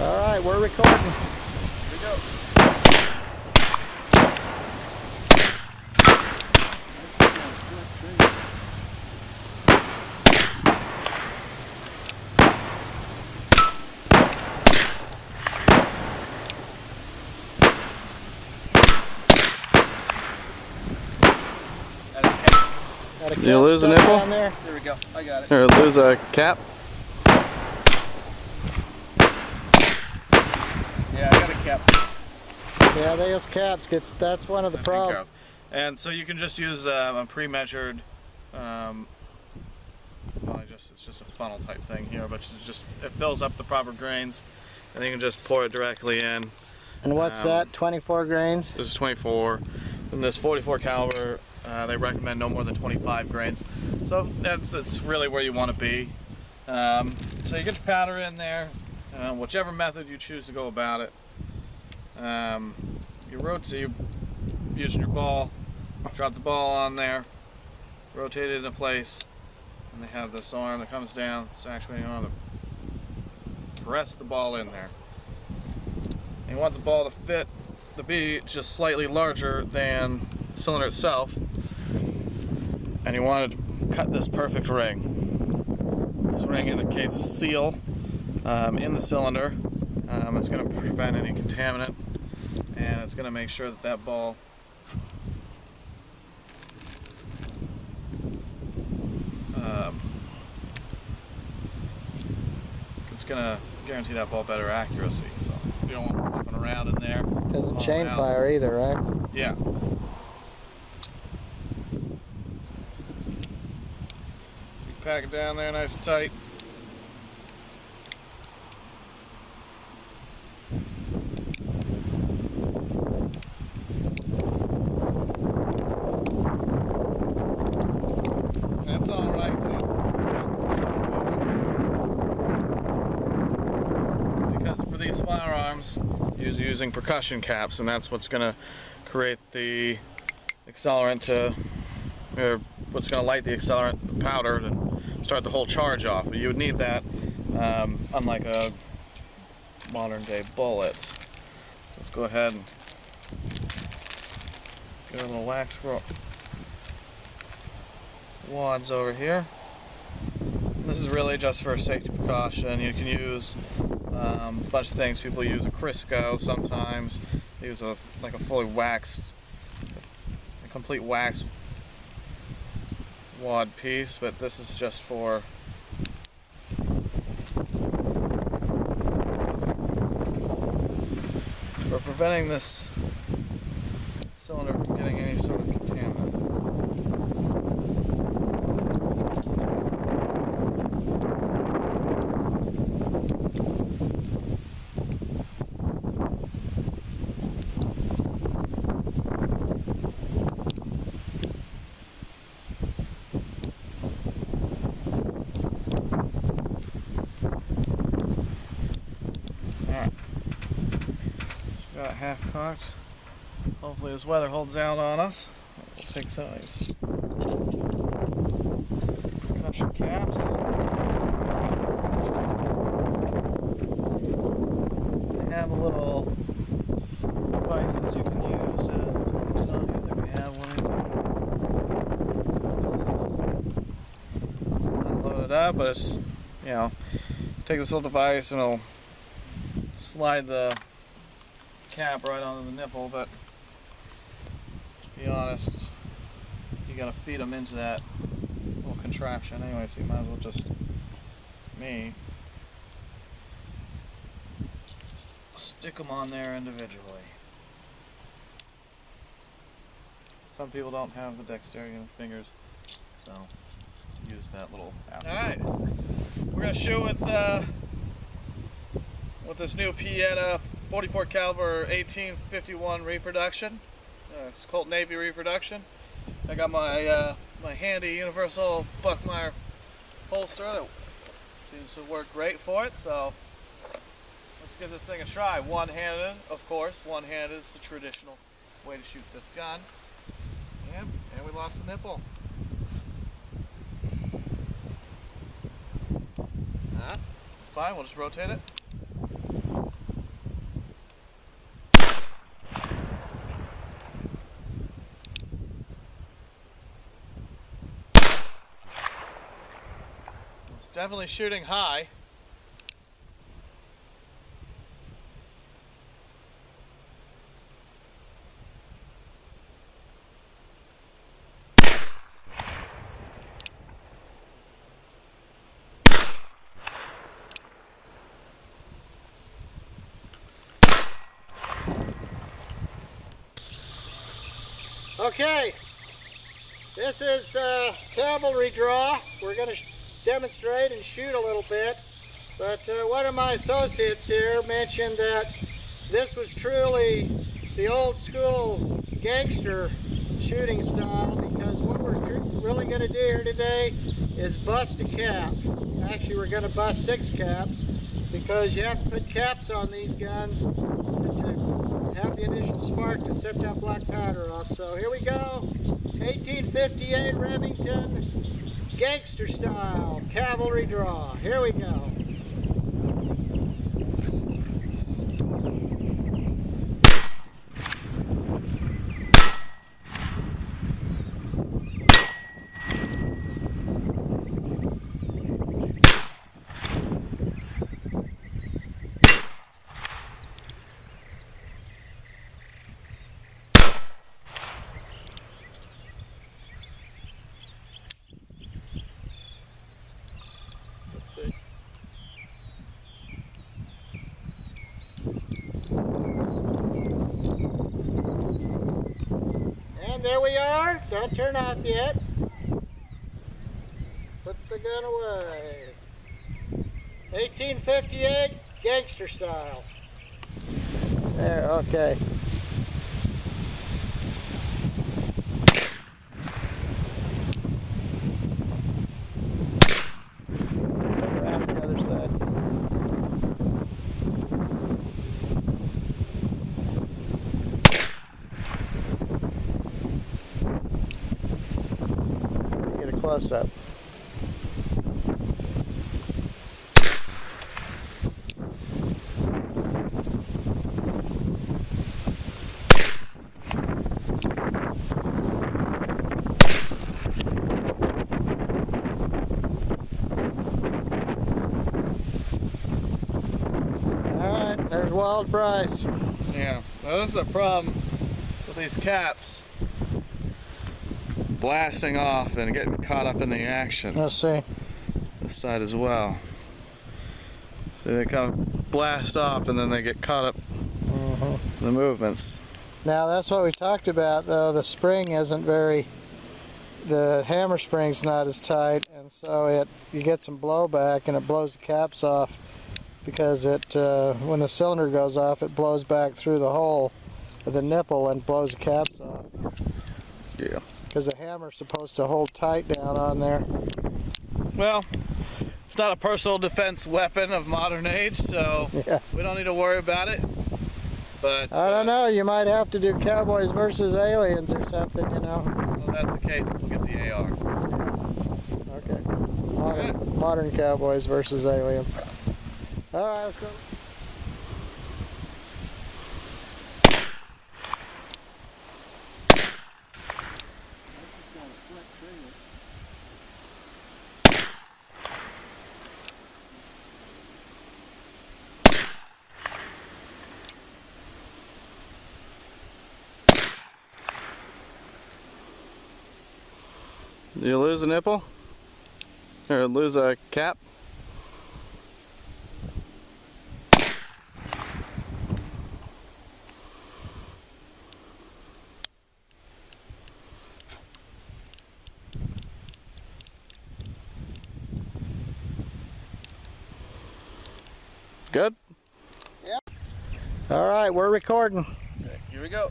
All right, we're recording. Here we go. Did you lose a nipple? There? There we go. I got it. Or lose a cap? Yeah, I got a cap. Yeah, those caps that's one of the problems. And so you can just use a pre-measured, well, it's just a funnel type thing here, but it fills up the proper grains, and you can just pour it directly in. And what's that? 24 grains? This is 24, and this 44 caliber. They recommend no more than 25 grains, so that's really where you want to be. So you get your powder in there, whichever method you choose to go about it. You rotate, you're using your ball, drop the ball on there, rotate it into place, and they have this arm that comes down. It's actually an arm to press the ball in there. And you want the ball to fit, to be just slightly larger than the cylinder itself, and you want to cut this perfect ring. This ring indicates a seal in the cylinder. It's going to prevent any contaminant, and it's going to make sure that that ball it's going to guarantee that ball better accuracy. So you don't want it flipping around in there. Doesn't chain fire either, right? Yeah. So you pack it down there nice and tight. That's all right too. Because for these firearms, you're using percussion caps, and that's what's going to create the accelerant or what's going to light the accelerant, the powder, to start the whole charge off. But you would need that, unlike a modern day bullet. So let's go ahead and get a little wax wads over here. This is really just for safety precaution. You can use a bunch of things. People use a Crisco sometimes. They use like a fully waxed, a complete wax wad piece, but this is just for preventing this cylinder from getting any sort of contaminant. Alright, so got it half cocked. Hopefully this weather holds out on us. We'll take some of these percussion caps. They have a little devices you can use. I don't think we have one. Not loaded up, but it's, you know, take this little device and it'll slide the cap right onto the nipple, but to be honest, you gotta feed them into that little contraption anyway, so you might as well just stick them on there individually. Some people don't have the dexterity in their fingers, so use that little app. Alright, we're gonna shoot with this new Pietta 44 caliber 1851 reproduction. It's Colt Navy reproduction. I got my my handy universal Buckmeyer holster that seems to work great for it. So let's give this thing a try. One-handed, of course. One-handed is the traditional way to shoot this gun. And we lost the nipple. It's fine. We'll just rotate it. definitely shooting high. Okay, this is cavalry draw. We're going to demonstrate and shoot a little bit, but one of my associates here mentioned that this was truly the old school gangster shooting style, because what we're really going to do here today is bust a cap. Actually, we're going to bust 6 caps, because you have to put caps on these guns to have the initial spark to set that black powder off. So here we go, 1858 Remington gangster style cavalry draw. Here we go. And there we are. Don't turn off yet. Put the gun away. 1858 gangster style. There, okay. Around the other side. Get a close up. Alright, there's Wild Bryce. Yeah, now this is a problem with these caps blasting off and getting caught up in the action. Let's see. This side as well. So they kind of blast off and then they get caught up in the movements. Now that's what we talked about, though. The spring isn't the hammer spring's not as tight, and so you get some blowback and it blows the caps off, because when the cylinder goes off, it blows back through the hole of the nipple and blows the caps off. Yeah. Because the hammer's supposed to hold tight down on there. Well, it's not a personal defense weapon of modern age, so Yeah. we don't need to worry about it. But I don't know, you might have to do Cowboys versus Aliens or something, you know. Well, that's the case. We'll get the AR. Okay. Modern Cowboys versus Aliens. Alright, let's go. Did you lose a nipple? Or lose a cap? Good? Yeah. Alright, we're recording. Okay, here we go.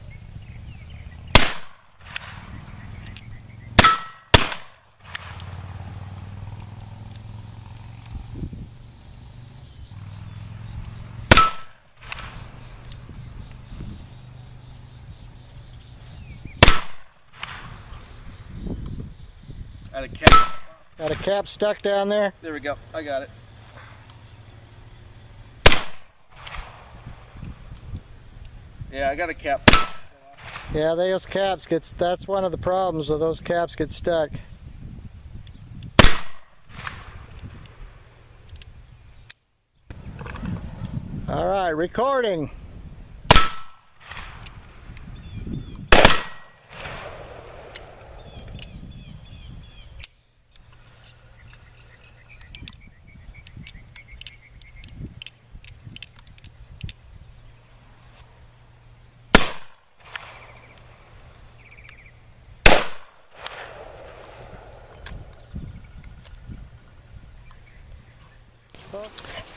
Got a cap. Got a cap stuck down there. There we go. I got it. Yeah, I got a cap. Yeah, those caps that's one of the problems, of those caps get stuck. All right, recording.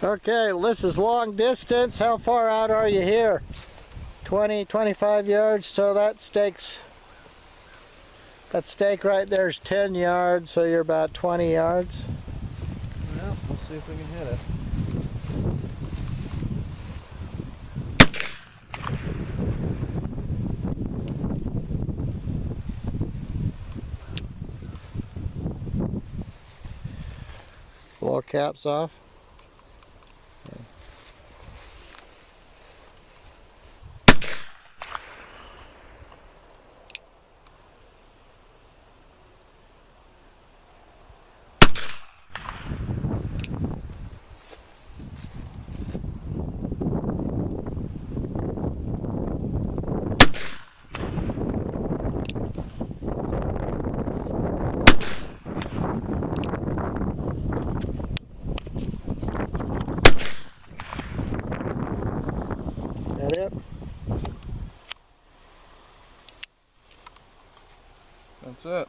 Okay, this is long distance. How far out are you here? 20, 25 yards. So that stake right there is 10 yards, so you're about 20 yards. Well, we'll see if we can hit it. Blow caps off. That it? That's it.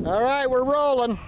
All right, we're rolling.